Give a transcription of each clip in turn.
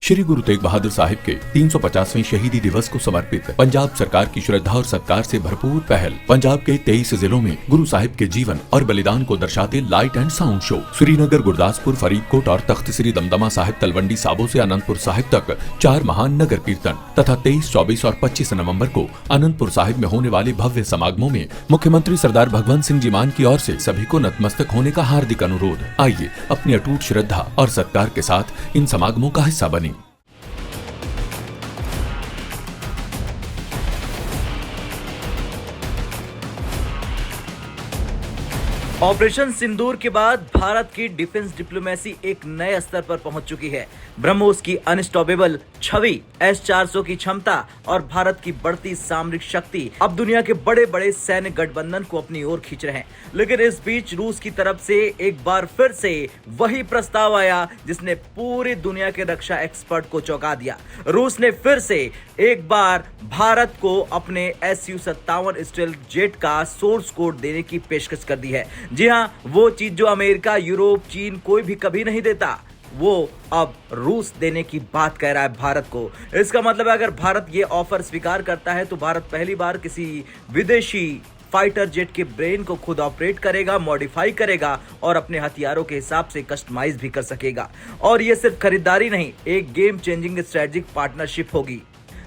श्री गुरु तेग बहादुर साहिब के 350वें शहीदी दिवस को समर्पित पंजाब सरकार की श्रद्धा और सत्कार से भरपूर पहल। पंजाब के 23 जिलों में गुरु साहिब के जीवन और बलिदान को दर्शाते light and sound show. Srinagar, Gurdaspur, Faridkot और तख्त श्री दमदमा साहिब, तलवंडी साबो से अनंतपुर साहिब तक 4 महान नगर कीर्तन तथा 23, 24 और 25 नवम्बर को अनंतपुर साहिब में होने वाले भव्य समागमों में मुख्यमंत्री सरदार भगवंत सिंह जी मान की ओर से सभी को नतमस्तक होने का हार्दिक अनुरोध। आइए अपनी अटूट श्रद्धा और सत्कार के साथ इन समागमों का हिस्सा बने। ऑपरेशन सिंदूर के बाद भारत की डिफेंस डिप्लोमेसी एक नए स्तर पर पहुंच चुकी है। ब्रह्मोस की अनस्टॉपेबल छवि, S-400 की क्षमता और भारत की बढ़ती सामरिक शक्ति अब दुनिया के बड़े बड़े सैन्य गठबंधन को अपनी ओर खींच रहे हैं। लेकिन इस बीच रूस की तरफ से एक बार फिर से वही प्रस्ताव आया जिसने पूरी दुनिया के रक्षा एक्सपर्ट को चौंका दिया। रूस ने फिर से एक बार भारत को अपने Su-57 स्टेल्थ जेट का सोर्स कोड देने की पेशकश कर दी है। जी हाँ, वो चीज जो अमेरिका, यूरोप, चीन कोई भी कभी नहीं देता, वो अब रूस देने की बात कह रहा है भारत को। इसका मतलब है अगर भारत ये ऑफर स्वीकार करता है तो भारत पहली बार किसी विदेशी फाइटर जेट के ब्रेन को खुद ऑपरेट करेगा, मॉडिफाई करेगा और अपने हथियारों के हिसाब से कस्टमाइज भी कर सकेगा। और ये सिर्फ खरीदारी नहीं, एक गेम चेंजिंग स्ट्रेटेजिक पार्टनरशिप होगी।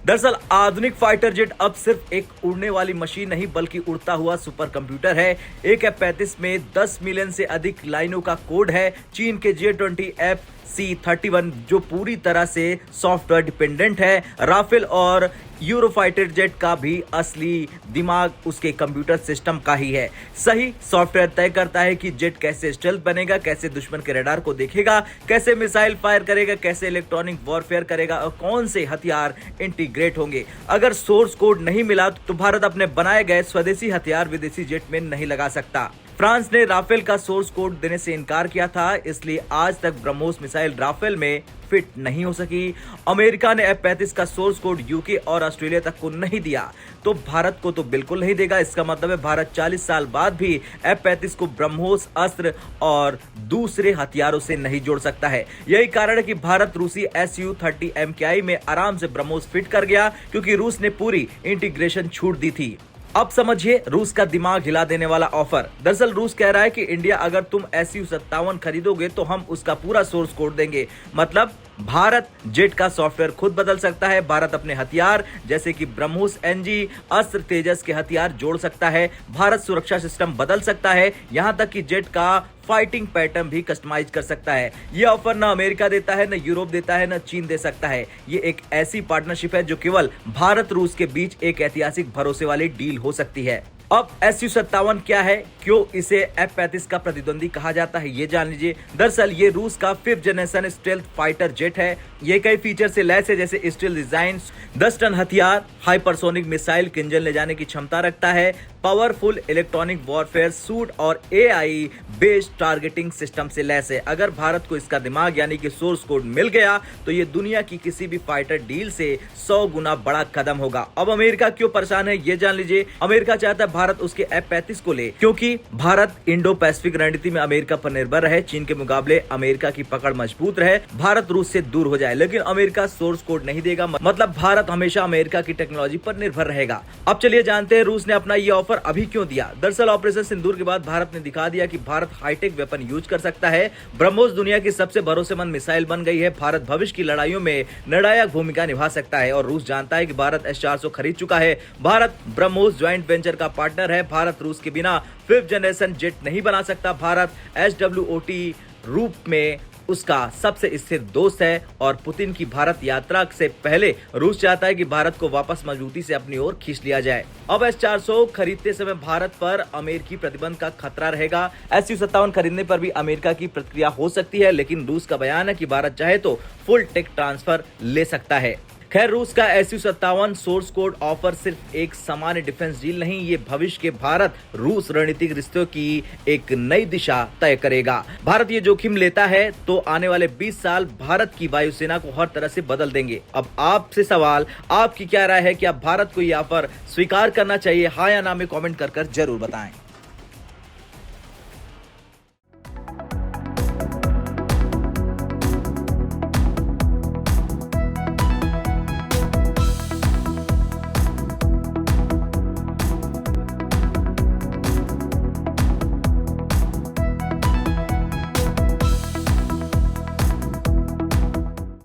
दरअसल आधुनिक फाइटर जेट अब सिर्फ एक उड़ने वाली मशीन नहीं बल्कि उड़ता हुआ सुपर कंप्यूटर है। एक F-35 में 10 मिलियन से अधिक लाइनों का कोड है। चीन के J-20 FC-31 जो पूरी तरह से सॉफ्टवेयर डिपेंडेंट है। राफेल और यूरोफाइटर जेट का भी असली दिमाग उसके कंप्यूटर सिस्टम का ही है। सही सॉफ्टवेयर तय करता है कि जेट कैसे स्टेल्थ बनेगा, कैसे दुश्मन के रडार को देखेगा, कैसे मिसाइल फायर करेगा, कैसे इलेक्ट्रॉनिक वॉरफेयर करेगा और कौन से हथियार इंटीग्रेट होंगे। अगर सोर्स कोड नहीं मिला तो भारत अपने बनाए गए स्वदेशी हथियार विदेशी जेट में नहीं लगा सकता। फ्रांस ने राफेल का सोर्स कोड देने से इनकार किया था, इसलिए आज तक ब्रह्मोस मिसाइल राफेल में फिट नहीं हो सकी। अमेरिका ने F-35 का सोर्स कोड यूके और ऑस्ट्रेलिया तक को नहीं दिया, तो भारत को तो बिल्कुल नहीं देगा। इसका मतलब है भारत 40 साल बाद भी F-35 को ब्रह्मोस अस्त्र और दूसरे हथियारों से नहीं जोड़ सकता है। यही कारण है कि भारत रूसी Su-30 MKI में आराम से ब्रह्मोस फिट कर गया, क्योंकि रूस ने पूरी इंटीग्रेशन छूट दी थी। अब समझिए रूस का दिमाग हिला देने वाला ऑफर। दरअसल रूस कह रहा है कि इंडिया अगर तुम Su-57 खरीदोगे तो हम उसका पूरा सोर्स कोड देंगे। मतलब भारत जेट का सॉफ्टवेयर खुद बदल सकता है। भारत अपने हथियार जैसे कि ब्रह्मोस NG, अस्त्र, तेजस के हथियार जोड़ सकता है। भारत सुरक्षा सिस्टम बदल सकता है, यहां तक कि जेट का फाइटिंग पैटर्न भी कस्टमाइज कर सकता है। यह ऑफर न अमेरिका देता है, न यूरोप देता है, न चीन दे सकता है। ये एक ऐसी पार्टनरशिप है जो केवल भारत रूस के बीच एक ऐतिहासिक भरोसे वाली डील हो सकती है। अब Su-57 क्या है, क्यों इसे F-35 का प्रतिद्वंदी कहा जाता है, ये जान लीजिए। दरअसल ये रूस का 5th generation stealth fighter jet है। ये कई फीचर से लैस है, जैसे स्टील डिजाइन, 10 टन हथियार, हाइपरसोनिक मिसाइल किंजन ले जाने की क्षमता रखता है, पावरफुल इलेक्ट्रॉनिक वॉरफेयर सूट और AI बेस्ड टारगेटिंग सिस्टम से लैस है। अगर भारत को इसका दिमाग यानी कि सोर्स कोड मिल गया तो ये दुनिया की किसी भी फाइटर डील से 100 गुना बड़ा कदम होगा। अब अमेरिका क्यों परेशान है, ये जान लीजिए। अमेरिका चाहता है भारत उसके F-35 को ले, क्योंकि भारत इंडो पैसिफिक रणनीति में अमेरिका पर निर्भर रहे। चीन के मुकाबले अमेरिका की पकड़ मजबूत रहे, भारत रूस से दूर हो जाए। लेकिन अमेरिका सोर्स कोड नहीं देगा, मतलब भारत हमेशा अमेरिका की टेक्नोलॉजी पर निर्भर रहेगा। अब चलिए जानते हैं रूस ने अपना ये ऑफर अभी क्यों दिया। दरअसल ऑपरेशन सिंदूर के बाद भारत ने दिखा दिया कि भारत हाईटेक वेपन यूज कर सकता है। ब्रह्मोस दुनिया की सबसे भरोसेमंद मिसाइल बन गई है। भारत भविष्य की लड़ाइयों में निर्णायक भूमिका निभा सकता है और रूस जानता है कि भारत S-400 खरीद चुका है। भारत ब्रह्मोस ज्वाइंट वेंचर का पार्टनर है। भारत रूस के बिना 5th जनरेशन जेट नहीं बना सकता। भारत SWOT रूप में उसका सबसे स्थिर दोस्त है और पुतिन की भारत यात्रा से पहले रूस चाहता है कि भारत को वापस मजबूती से अपनी ओर खींच लिया जाए। अब S-400 खरीदते समय भारत पर अमेरिकी प्रतिबंध का खतरा रहेगा। Su-57 खरीदने पर भी अमेरिका की प्रतिक्रिया हो सकती है, लेकिन रूस का बयान है कि भारत चाहे तो फुल टेक ट्रांसफर ले सकता है। खैर, रूस का Su-57 सोर्स कोड ऑफर सिर्फ एक सामान्य डिफेंस डील नहीं, ये भविष्य के भारत रूस रणनीतिक रिश्तों की एक नई दिशा तय करेगा। भारत ये जोखिम लेता है तो आने वाले 20 साल भारत की वायुसेना को हर तरह से बदल देंगे। अब आपसे सवाल, आपकी क्या राय है, क्या भारत को ये ऑफर स्वीकार करना चाहिए? हाँ या ना में कमेंट कर जरूर बताएं।